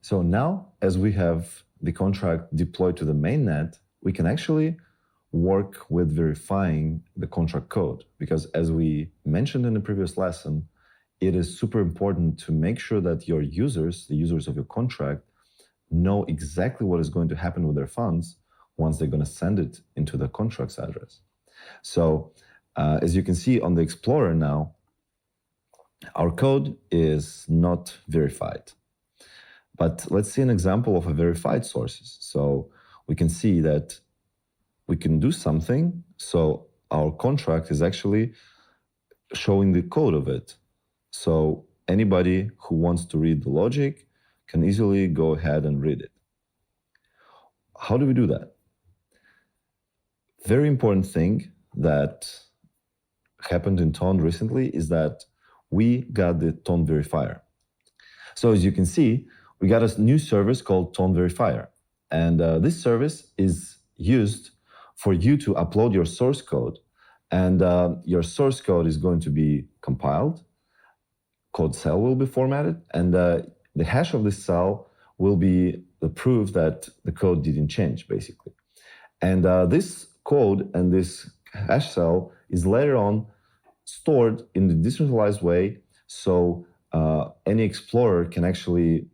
So now, as we have the contract deployed to the mainnet, we can actually work with verifying the contract code. Because as we mentioned in the previous lesson, it is super important to make sure that your users, the users of your contract, know exactly what is going to happen with their funds once they're going to send it into the contract's address. So as you can see on the Explorer now, our code is not verified. But let's see an example of a verified sources. So we can see that we can do something. So our contract is actually showing the code of it. So anybody who wants to read the logic can easily go ahead and read it. How do we do that? Very important thing that happened in Ton recently is that we got the Ton verifier. So as you can see, we got a new service called Ton verifier. And this service is used for you to upload your source code. And your source code is going to be compiled. Code cell will be formatted. And the hash of this cell will be the proof that the code didn't change, basically. And this code and this hash cell is later on stored in the decentralized way, so any explorer can actually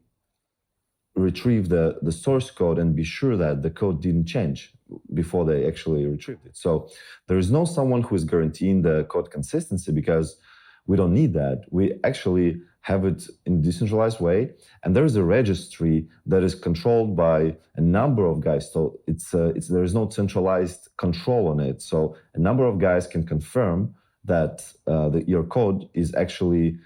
retrieve the source code and be sure that the code didn't change before they actually retrieved it. So there is no someone who is guaranteeing the code consistency, because we don't need that. We actually have it in a decentralized way, and there is a registry that is controlled by a number of guys. So there is no centralized control on it. So a number of guys can confirm that your code is actually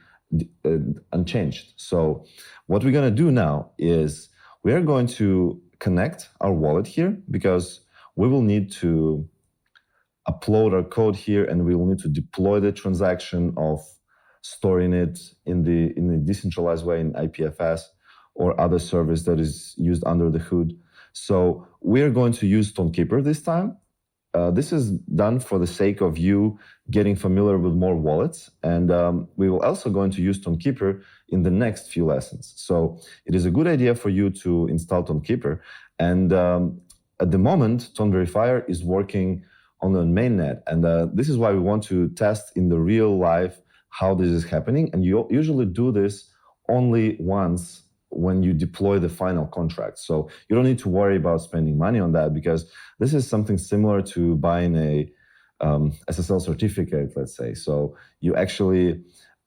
unchanged. So what we're going to do now is we are going to connect our wallet here, because we will need to upload our code here, and we will need to deploy the transaction of storing it in the decentralized way in IPFS or other service that is used under the hood. So we are going to use TonKeeper this time. This is done for the sake of you getting familiar with more wallets, and we will also going to use TonKeeper in the next few lessons. So it is a good idea for you to install TonKeeper, and at the moment, Ton Verifier is working on the mainnet, and this is why we want to test in the real life how this is happening, and you usually do this only once when you deploy the final contract. So you don't need to worry about spending money on that, because this is something similar to buying a SSL certificate, let's say. So you actually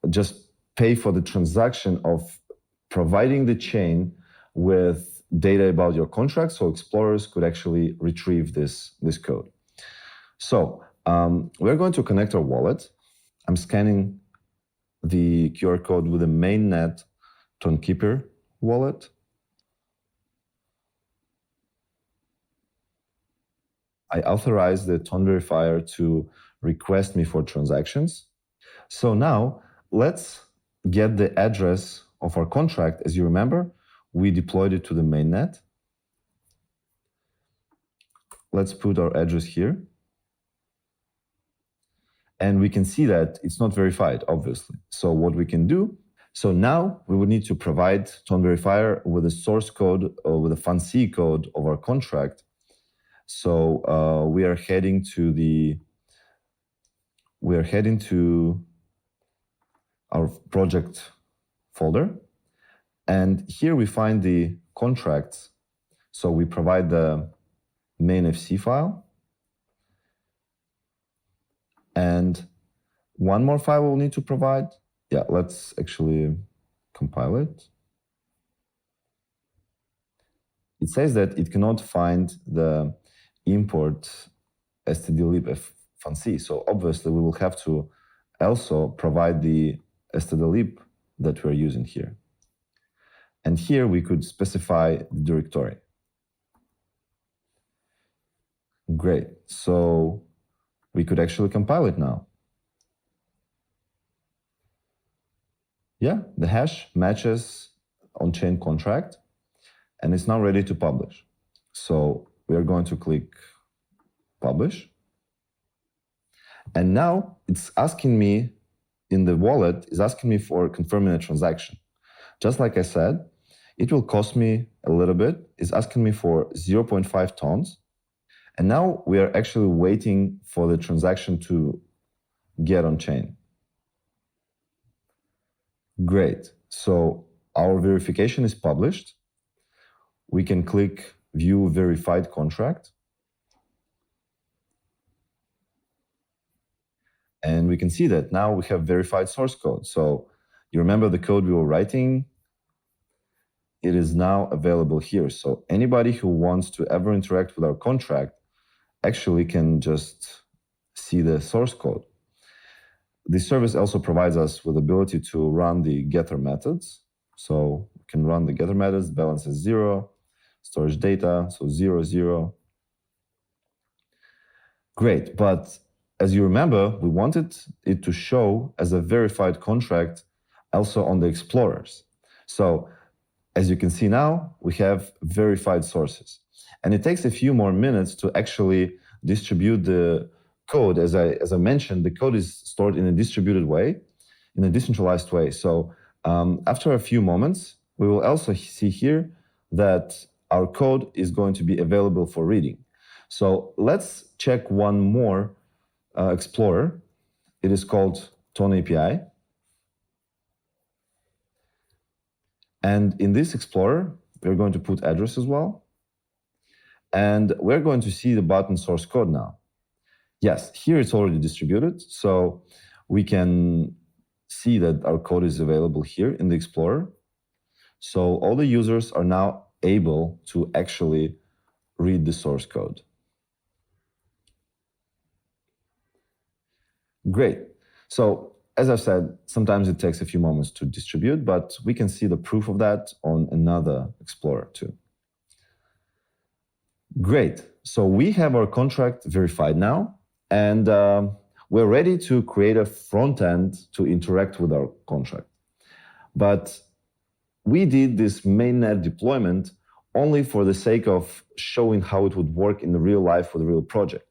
just pay for the transaction of providing the chain with data about your contract, so explorers could actually retrieve this code. So we're going to connect our wallet. I'm scanning the QR code with the mainnet TonKeeper wallet. I authorize the Ton verifier to request me for transactions. So now let's get the address of our contract. As you remember, we deployed it to the mainnet. Let's put our address here. And we can see that it's not verified, obviously. So what we can do, so now we would need to provide Ton verifier with the source code or with the FANCI code of our contract. So we are heading to our project folder, and here we find the contracts. So we provide the main FC file, and one more file we'll need to provide. Yeah, let's actually compile it. It says that it cannot find the import stdlib FANCI. So obviously we will have to also provide the stdlib that we're using here. And here we could specify the directory. Great. So we could actually compile it now. Yeah, the hash matches on-chain contract, and it's now ready to publish. So we are going to click publish. And now it's asking me in the wallet, is asking me for confirming a transaction. Just like I said, it will cost me a little bit. It's asking me for 0.5 tons. And now we are actually waiting for the transaction to get on chain. Great. So our verification is published. We can click View Verified Contract. And we can see that now we have verified source code. So you remember the code we were writing? It is now available here. So anybody who wants to ever interact with our contract actually can just see the source code. This service also provides us with the ability to run the getter methods. So we can run the getter methods, balance is 0, storage data, so 0, 0. Great, but as you remember, we wanted it to show as a verified contract also on the explorers. So as you can see now, we have verified sources. And it takes a few more minutes to actually distribute the code. As I mentioned, the code is stored in a distributed way, in a decentralized way. So after a few moments, we will also see here that our code is going to be available for reading. So let's check one more explorer. It is called Ton API. And in this explorer, we're going to put address as well. And we're going to see the button source code now. Yes, here it's already distributed. So we can see that our code is available here in the explorer. So all the users are now able to actually read the source code. Great. So as I've said, sometimes it takes a few moments to distribute, but we can see the proof of that on another explorer too. Great. So we have our contract verified now, and we're ready to create a front end to interact with our contract. But we did this mainnet deployment only for the sake of showing how it would work in the real life with a real project.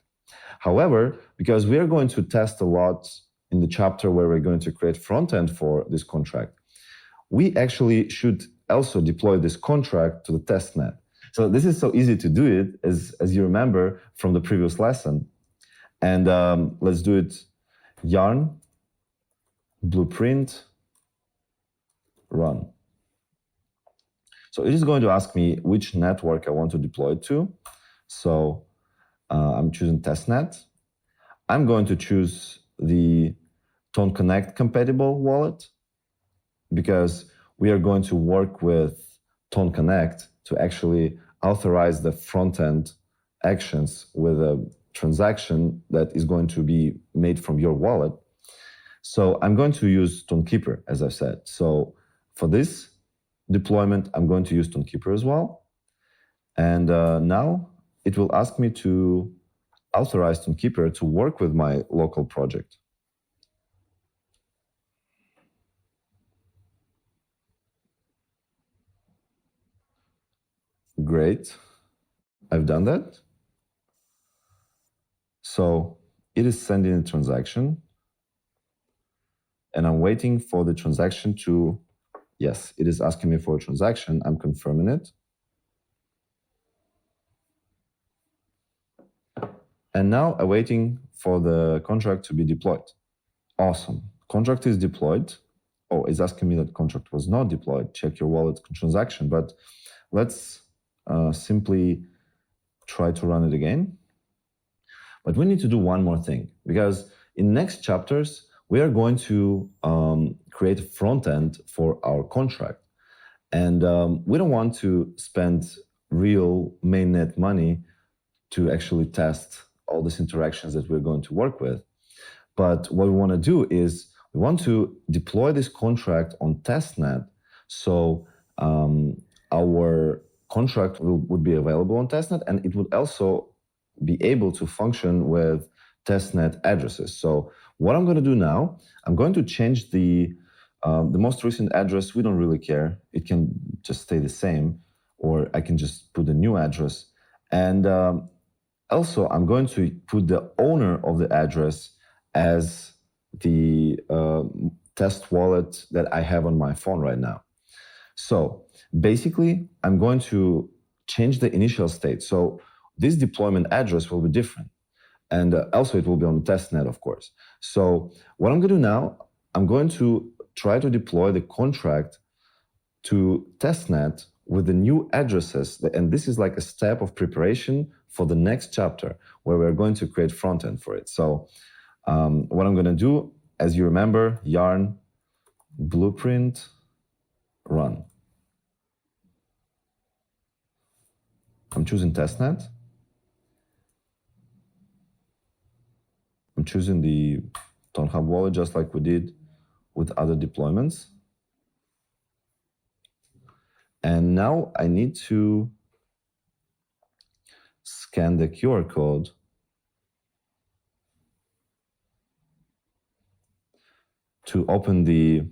However, because we are going to test a lot in the chapter where we're going to create front end for this contract, we actually should also deploy this contract to the testnet. So this is so easy to do it, as you remember from the previous lesson. And let's do it. Yarn, blueprint, run. So it is going to ask me which network I want to deploy it to. So I'm choosing testnet. I'm going to choose the Ton Connect compatible wallet because we are going to work with Ton Connect to actually authorize the front-end actions with a transaction that is going to be made from your wallet. So I'm going to use TonKeeper, as I said. So for this deployment, I'm going to use TonKeeper as well. And now it will ask me to authorize TonKeeper to work with my local project. Great. I've done that. So it is sending a transaction. And I'm waiting for the transaction to, yes, it is asking me for a transaction. I'm confirming it. And now I'm waiting for the contract to be deployed. Awesome. Contract is deployed. Oh, it's asking me that contract was not deployed. Check your wallet transaction. But let's simply try to run it again. But we need to do one more thing, because in next chapters, we are going to create a front end for our contract. And we don't want to spend real mainnet money to actually test all these interactions that we're going to work with. But what we want to do is we want to deploy this contract on testnet. So our contract would be available on testnet, and it would also be able to function with testnet addresses. So what I'm going to do now, I'm going to change the most recent address. We don't really care. It can just stay the same, or I can just put a new address. And also, I'm going to put the owner of the address as the test wallet that I have on my phone right now. So basically, I'm going to change the initial state. So this deployment address will be different. And also it will be on the testnet, of course. So what I'm going to do now, I'm going to try to deploy the contract to testnet with the new addresses. And this is like a step of preparation for the next chapter where we're going to create front end for it. So what I'm going to do, as you remember, yarn blueprint run. I'm choosing testnet. I'm choosing the TonHub wallet just like we did with other deployments. And now I need to scan the QR code to open the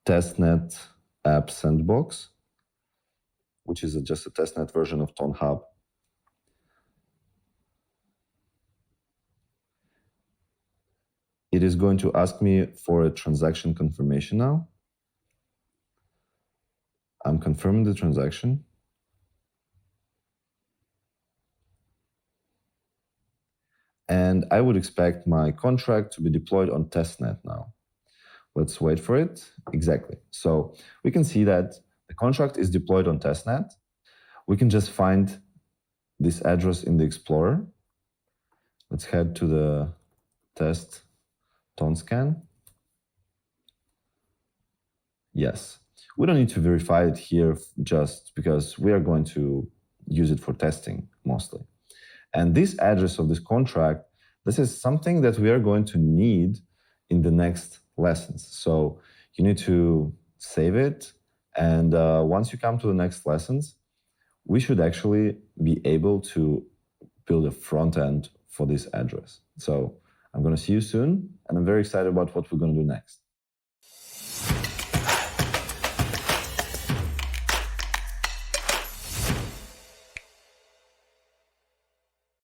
testnet app sandbox, which is just a testnet version of TonHub. It is going to ask me for a transaction confirmation now. I'm confirming the transaction. And I would expect my contract to be deployed on testnet now. Let's wait for it. Exactly. So we can see that the contract is deployed on testnet. We can just find this address in the Explorer. Let's head to the test TonScan. Yes. We don't need to verify it here just because we are going to use it for testing mostly. And this address of this contract, this is something that we are going to need in the next lessons. So you need to save it. And once you come to the next lessons, we should actually be able to build a front end for this address. So I'm going to see you soon, and I'm very excited about what we're going to do next.